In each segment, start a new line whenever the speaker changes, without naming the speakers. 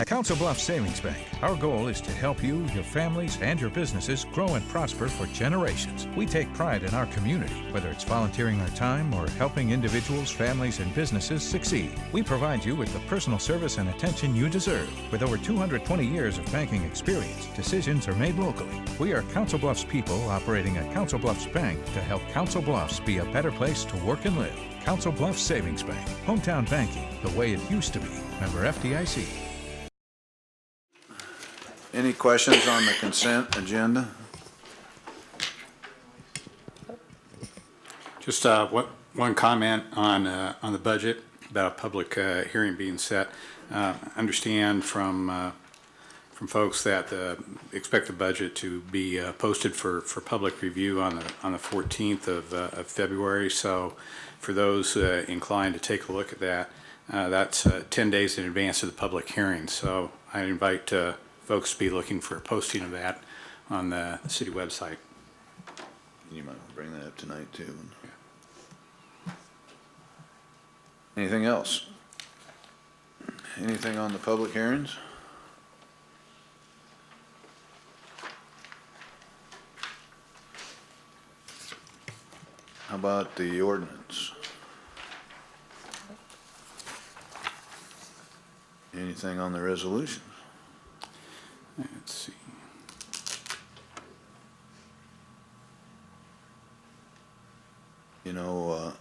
At Council Bluffs Savings Bank, our goal is to help you, your families, and your businesses grow and prosper for generations. We take pride in our community, whether it's volunteering our time or helping individuals, families, and businesses succeed. We provide you with the personal service and attention you deserve. With over 220 years of banking experience, decisions are made locally. We are Council Bluffs people operating at Council Bluffs Bank to help Council Bluffs be a better place to work and live. Council Bluffs Savings Bank. Hometown banking, the way it used to be. Member FDIC.
Any questions on the consent agenda?
Just one comment on the budget about a public hearing being set. Understand from folks that expect the budget to be posted for public review on the 14th of February. So for those inclined to take a look at that, that's 10 days in advance of the public hearing. So I invite folks to be looking for a posting of that on the city website.
You might bring that up tonight too. Yeah. Anything else? Anything on the public hearings? How about the ordinance? Anything on the resolution?
Let's see.
You know,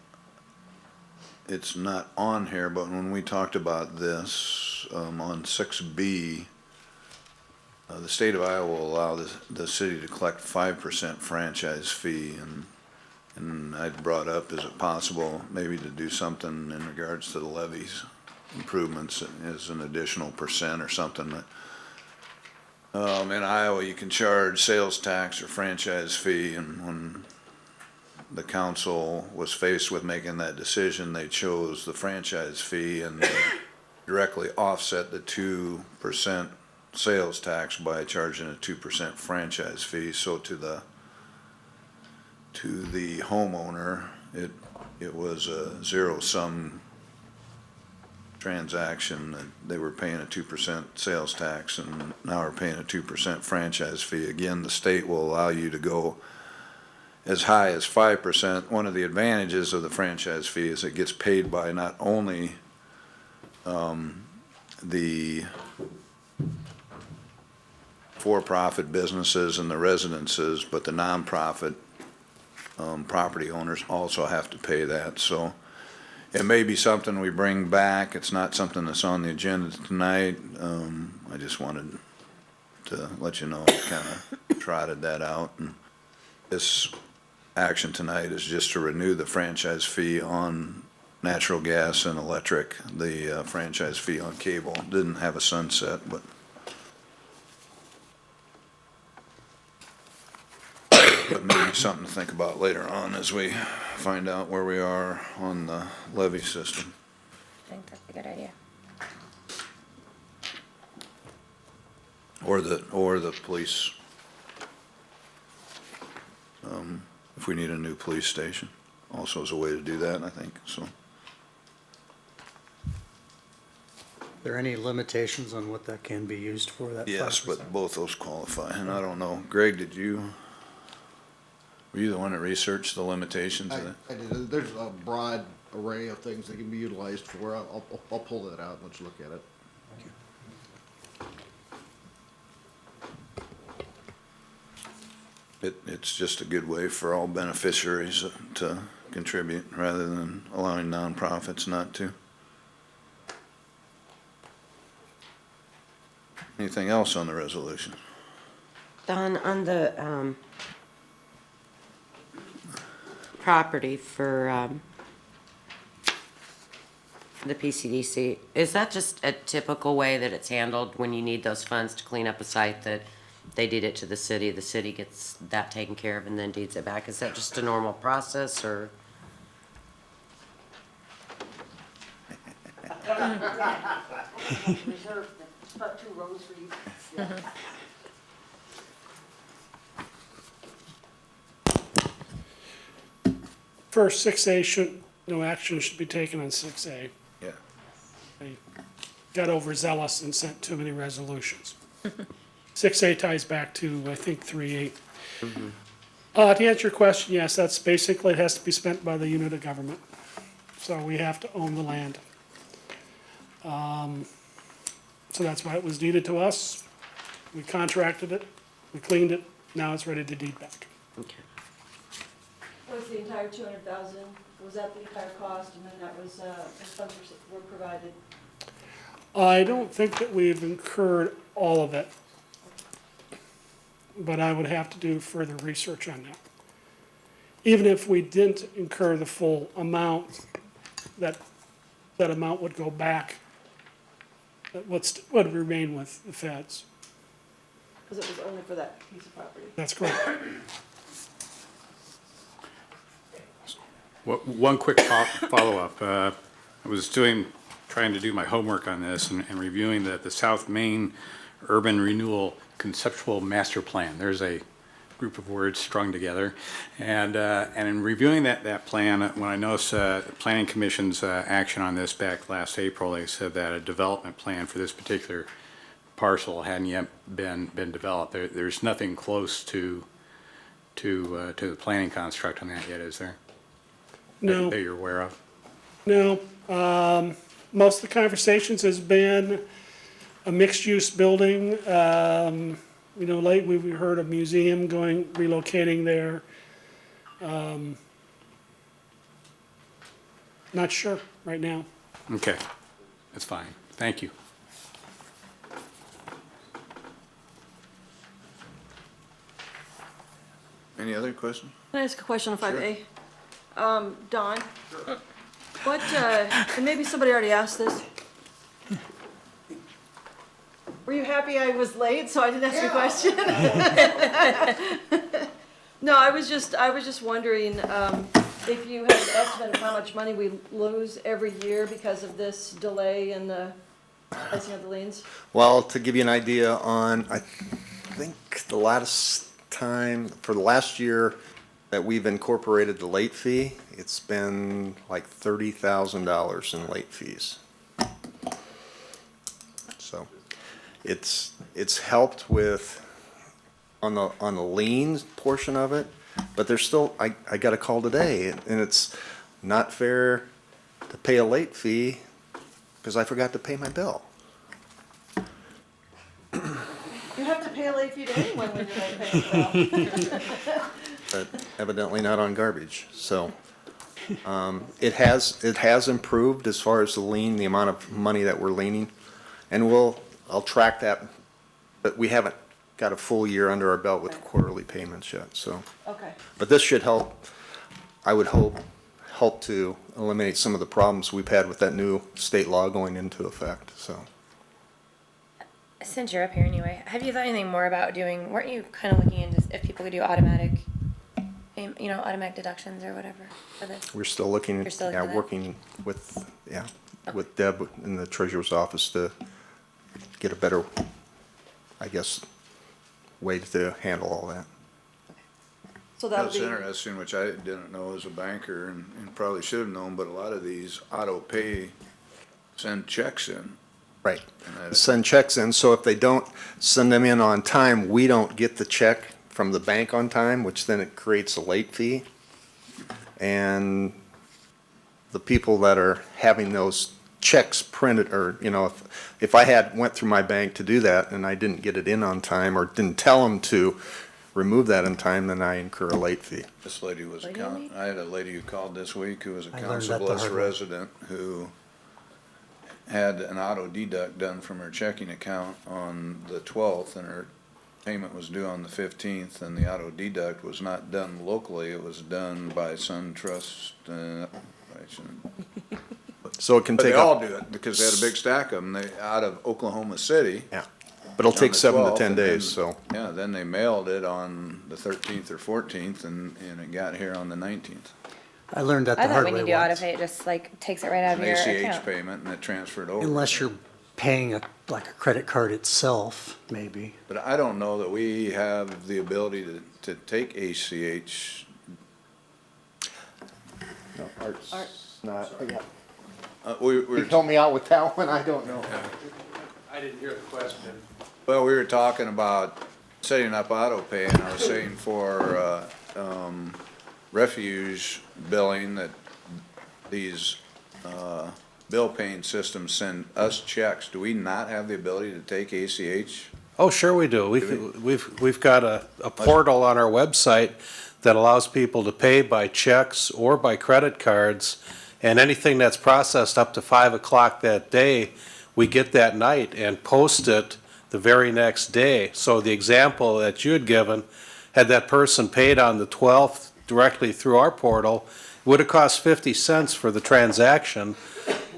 it's not on here, but when we talked about this on 6B, the state of Iowa will allow the city to collect 5% franchise fee, and I'd brought up, is it possible maybe to do something in regards to the levies improvements as an additional percent or something that in Iowa, you can charge sales tax or franchise fee, and when the council was faced with making that decision, they chose the franchise fee and they directly offset the 2% sales tax by charging a 2% franchise fee. So to the homeowner, it was a zero-sum transaction. That they were paying a 2% sales tax and now are paying a 2% franchise fee. Again, the state will allow you to go as high as 5%. One of the advantages of the franchise fee is it gets paid by not only the for-profit businesses and the residences, but the nonprofit property owners also have to pay that. So it may be something we bring back. It's not something that's on the agenda tonight. I just wanted to let you know I kind of trotted that out. And this action tonight is just to renew the franchise fee on natural gas and electric. The franchise fee on cable didn't have a sunset, but maybe something to think about later on as we find out where we are on the levy system.
I think that's a good idea.
Or the police, if we need a new police station, also is a way to do that, I think. So,
Are there any limitations on what that can be used for? That
yes,
5%?
but both those qualify. And I don't know, Greg, were you the one that researched the limitations of that?
I did. There's a broad array of things that can be utilized for. I'll pull that out and let's look at it.
It's just a good way for all beneficiaries to contribute rather than allowing nonprofits not to. Anything else on the resolution?
Don, on the property for the PCDC, is that just a typical way that it's handled when you need those funds to clean up a site, that they deed it to the city gets that taken care of and then deeds it back? Is that just a normal process, or?
Reserve about 2 rows for you. Yeah.
First, 6A no action should be taken on 6A.
Yeah.
got overzealous and sent too many resolutions. 6A ties back to, I think, 3A. To answer your question, yes, that's basically, it has to be spent by the unit of government. So we have to own the land. So that's why it was deeded to us. We contracted it, we cleaned it, now it's ready to deed back.
Okay.
Was the entire 200,000, was that the entire cost, and then that was, the funds were provided?
I don't think that we've incurred all of it, but I would have to do further research on that. Even if we didn't incur the full amount, that amount would go back, that would remain with the feds.
Because it was only for that piece of property.
That's correct.
One quick follow-up. I was trying to do my homework on this and reviewing the South Main Urban Renewal Conceptual Master Plan. There's a group of words strung together. And in reviewing that plan, when I noticed the Planning Commission's action on this back last April, they said that a development plan for this particular parcel hadn't yet been developed. There's nothing close to the planning construct on that yet, is there?
No.
That you're aware of?
No, most of the conversations has been a mixed-use building. You know, lately we heard a museum relocating there. Not sure right now.
Okay, that's fine. Thank you.
Any other questions?
Can I ask a question on 5A? Don? What, and maybe somebody already asked this. Were you happy I was late, so I didn't ask you a question? No, I was just wondering, if you had an estimate of how much money we lose every year because of this delay in the placing of the liens?
Well, to give you an idea on, I think the last time, for the last year that we've incorporated the late fee, it's been like $30,000 in late fees. So it's helped with on the liens portion of it, but there's still, I got a call today, and it's not fair to pay a late fee because I forgot to pay my bill.
You have to pay a late fee to anyone when you're not paying the bill.
But evidently not on garbage. So it has improved as far as the lien, the amount of money that we're leaning, and I'll track that, but we haven't got a full year under our belt with quarterly payments yet. So,
Okay.
but this should help. I would help to eliminate some of the problems we've had with that new state law going into effect. So.
Since you're up here anyway, have you thought anything more about weren't you kind of looking into if people could do automatic, automatic deductions or whatever for this?
We're still looking,
You're still looking at that?
working with, with Deb in the treasurer's office to get a better, I guess, way to handle all that.
So that'll
That's
be,
interesting, which I didn't know as a banker and probably should have known, but a lot of these auto pay send checks in.
Right.
And that-
Send checks in, so if they don't send them in on time, we don't get the check from the bank on time, which then it creates a late fee. And the people that are having those checks printed, or, if I went through my bank to do that and I didn't get it in on time or didn't tell them to remove that in time, then I incur a late fee.
This lady was
Lady
I
late?
had a lady who called this week who was a
I learned
Council
that the
Bluffs
hard way.
resident who had an auto deduct done from her checking account on the 12th, and her payment was due on the 15th, and the auto deduct was not done locally, it was done by SunTrust.
So it can
But they
take
all
up,
do it because they had a big stack of them, out of Oklahoma City.
yeah, but it'll
on
take
the
7 to
12th,
10
and
days,
then-
so.
Yeah, then they mailed it on the 13th or 14th, and it got here on the 19th.
I learned that
I
the
thought
hard
when
way
you do auto
once.
pay, it just takes it right out
An
of your
ACH
account.
payment, and it transferred over.
Unless you're paying like a credit card itself, maybe.
But I don't know that we have the ability to take ACH.
No, Art's
Art.
not,
We
You
were,
help me out with that one, I don't know.
I didn't hear the question.
well, we were talking about setting up auto pay, and I was saying for, refuge billing that these, bill paying systems send us checks. Do we not have the ability to take ACH?
Oh, sure we do. We've got a portal on our website that allows people to pay by checks or by credit cards. And anything that's processed up to 5 o'clock that day, we get that night and post it the very next day. So the example that you had given, had that person paid on the 12th directly through our portal, it would have cost 50 cents for the transaction,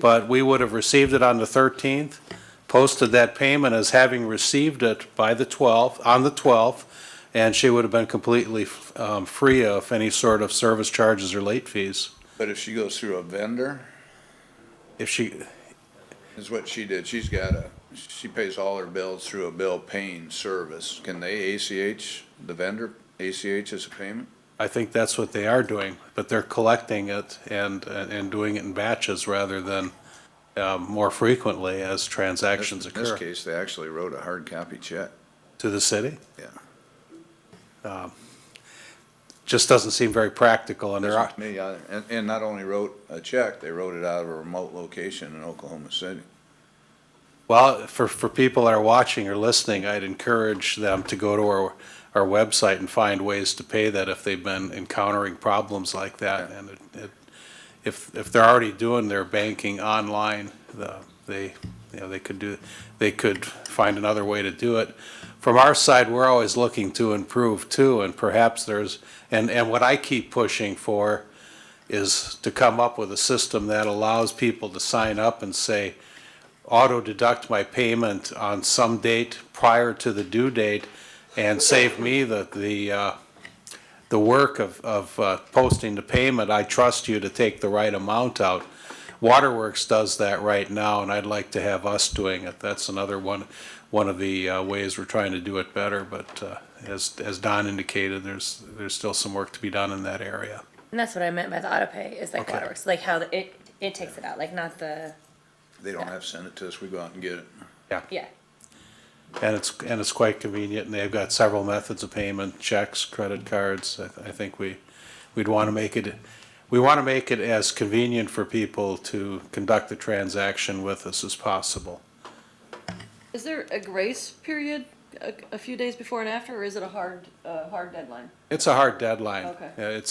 but we would have received it on the 13th, posted that payment as having received it by the 12th, on the 12th, and she would have been completely free of any sort of service charges or late fees.
But if she goes through a vendor,
If she,
is what she did, she pays all her bills through a bill paying service. Can they ACH, the vendor ACH as a payment?
I think that's what they are doing, but they're collecting it and doing it in batches rather than more frequently as transactions
In this
occur.
case, they actually wrote a hard copy check.
To the city?
Yeah.
Just doesn't seem very practical, and there are,
Doesn't to me either. And not only wrote a check, they wrote it out of a remote location in Oklahoma City.
well, for people that are watching or listening, I'd encourage them to go to our website and find ways to pay that if they've been encountering problems like that.
Yeah.
And if they're already doing their banking online, they could find another way to do it. From our side, we're always looking to improve too, and perhaps and what I keep pushing for is to come up with a system that allows people to sign up and say, auto deduct my payment on some date prior to the due date, and save me the work of posting the payment. I trust you to take the right amount out. Waterworks does that right now, and I'd like to have us doing it. That's another one of the ways we're trying to do it better, but as Don indicated, there's still some work to be done in that area.
And that's what I meant by the auto pay, is like
Okay.
Waterworks, like how it takes it out, like not the,
They don't have to send it to us, we go out and get it.
yeah.
And it's quite convenient, and they've got several methods of payment, checks, credit cards. I think we'd want to make it as convenient for people to conduct the transaction with us as possible.
Is there a grace period a few days before and after, or is it a hard deadline?
It's a hard deadline.
Okay.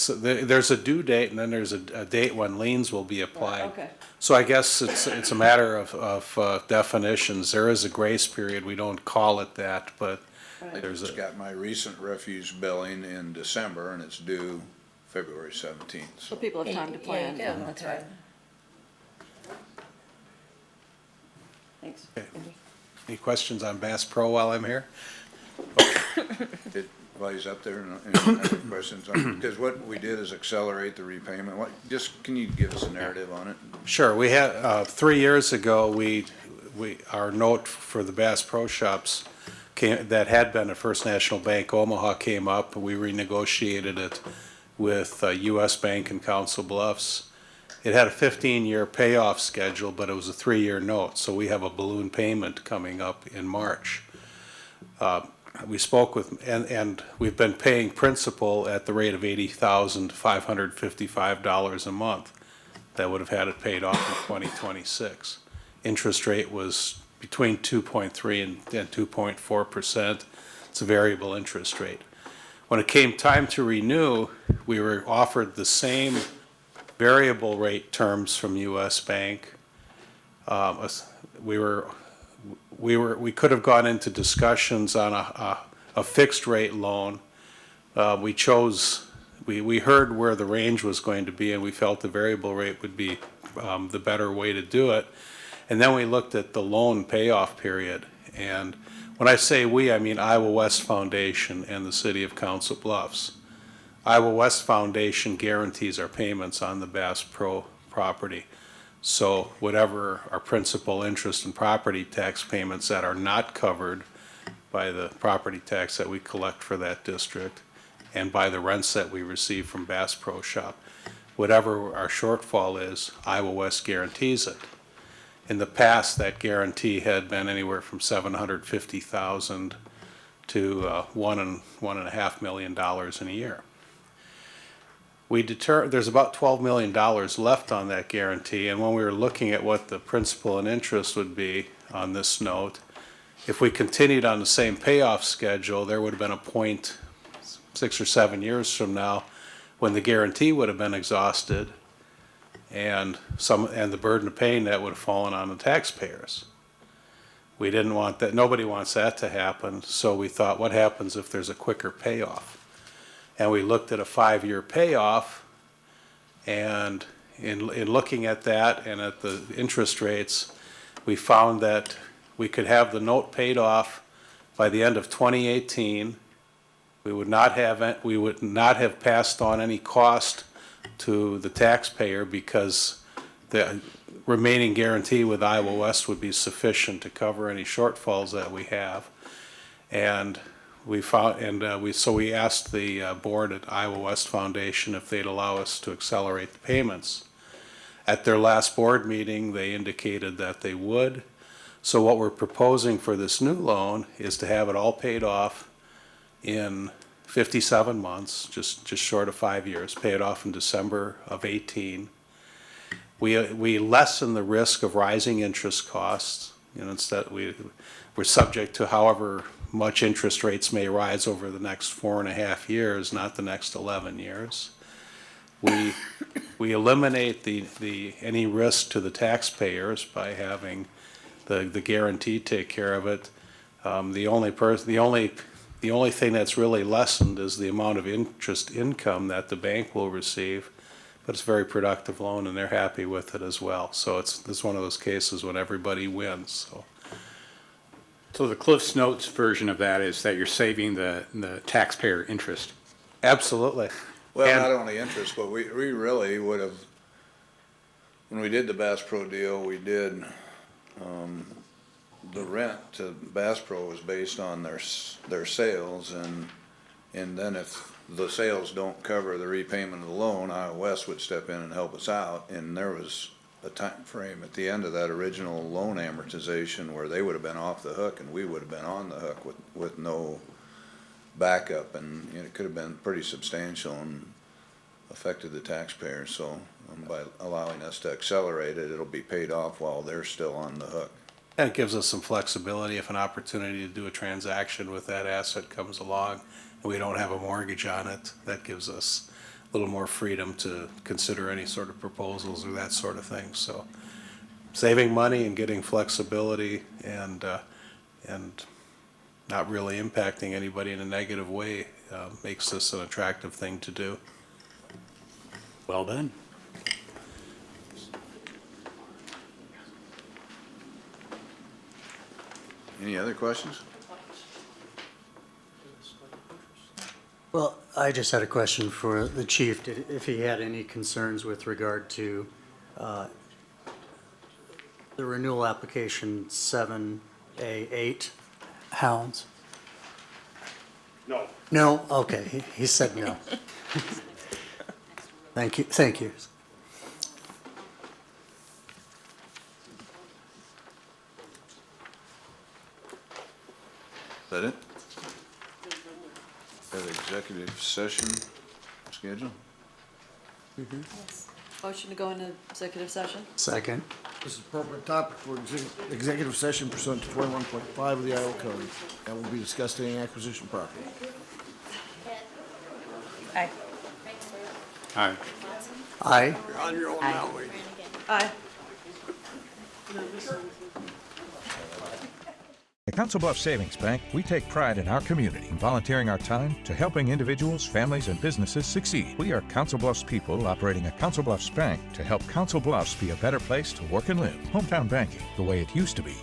There's a due date, and then there's a date when liens will be applied.
Okay.
So I guess it's a matter of definitions. There is a grace period. We don't call it that, but
Right.
there's
Just got my recent refuse billing in December, and it's due February 17th.
So people have time to
Yeah,
plan.
you do, that's right.
Thanks.
Any questions on Bass Pro while I'm here?
While he's up there, and questions on, because what we did is accelerate the repayment. Can you give us a narrative on it?
Sure. We had 3 years ago. Our note for the Bass Pro Shops that had been at First National Bank Omaha came up. We renegotiated it with U.S. Bank and Council Bluffs. It had a 15-year payoff schedule, but it was a 3-year note. So we have a balloon payment coming up in March. We spoke with, and we've been paying principal at the rate of $80,555 a month. That would have had it paid off in 2026. Interest rate was between 2.3 and 2.4%. It's a variable interest rate. When it came time to renew, we were offered the same variable rate terms from U.S. Bank. We could have gone into discussions on a fixed rate loan. We heard where the range was going to be, and we felt the variable rate would be the better way to do it. And then we looked at the loan payoff period. And when I say we, I mean Iowa West Foundation and the City of Council Bluffs. Iowa West Foundation guarantees our payments on the Bass Pro property. So whatever our principal, interest, and property tax payments that are not covered by the property tax that we collect for that district and by the rents that we receive from Bass Pro Shop, whatever our shortfall is, Iowa West guarantees it. In the past, that guarantee had been anywhere from $750,000 to $1.5 million in a year. There's about $12 million left on that guarantee, and when we were looking at what the principal and interest would be on this note, if we continued on the same payoff schedule, there would have been a point 6 or 7 years from now when the guarantee would have been exhausted, and the burden of paying that would have fallen on the taxpayers. We didn't want that. Nobody wants that to happen. So we thought, what happens if there's a quicker payoff? And we looked at a 5-year payoff, and in looking at that and at the interest rates, we found that we could have the note paid off by the end of 2018. We would not have passed on any cost to the taxpayer because the remaining guarantee with Iowa West would be sufficient to cover any shortfalls that we have. And we asked the board at Iowa West Foundation if they'd allow us to accelerate the payments. At their last board meeting, they indicated that they would. So what we're proposing for this new loan is to have it all paid off in 57 months, just short of 5 years, pay it off in December of 18. We lessen the risk of rising interest costs. Instead we're subject to however much interest rates may rise over the next 4.5 years, not the next 11 years. We eliminate any risk to the taxpayers by having the guarantee take care of it. The only thing that's really lessened is the amount of interest income that the bank will receive, but it's a very productive loan and they're happy with it as well. So it's one of those cases when everybody wins.
So the Cliff's Notes version of that is that you're saving the taxpayer interest.
Absolutely.
Well, not only interest, but we really would have, when we did the Bass Pro deal, we did, the rent to Bass Pro was based on their sales, and then if the sales don't cover the repayment of the loan, Iowa West would step in and help us out, and there was a time frame at the end of that original loan amortization where they would have been off the hook and we would have been on the hook with no backup, and it could have been pretty substantial and affected the taxpayers. So by allowing us to accelerate it, it'll be paid off while they're still on the hook.
And it gives us some flexibility if an opportunity to do a transaction with that asset comes along and we don't have a mortgage on it. That gives us a little more freedom to consider any sort of proposals or that sort of thing. So saving money and getting flexibility and not really impacting anybody in a negative way makes this an attractive thing to do.
Well done.
Any other questions?
Well, I just had a question for the chief, if he had any concerns with regard to the renewal application 7A8 Hounds.
No.
No? Okay, he said no. Thank you, thank you.
Is that it? Got an executive session schedule?
Motion to go into executive session?
Second.
This is appropriate topic for executive session pursuant to 21.5 of the Iowa Code. That will be discussing acquisition property.
Aye.
Aye.
Aye.
Aye.
At Council Bluffs Savings Bank, we take pride in our community, volunteering our time to helping individuals, families, and businesses succeed. We are Council Bluffs people operating a Council Bluffs bank to help Council Bluffs be a better place to work and live. Hometown banking, the way it used to be.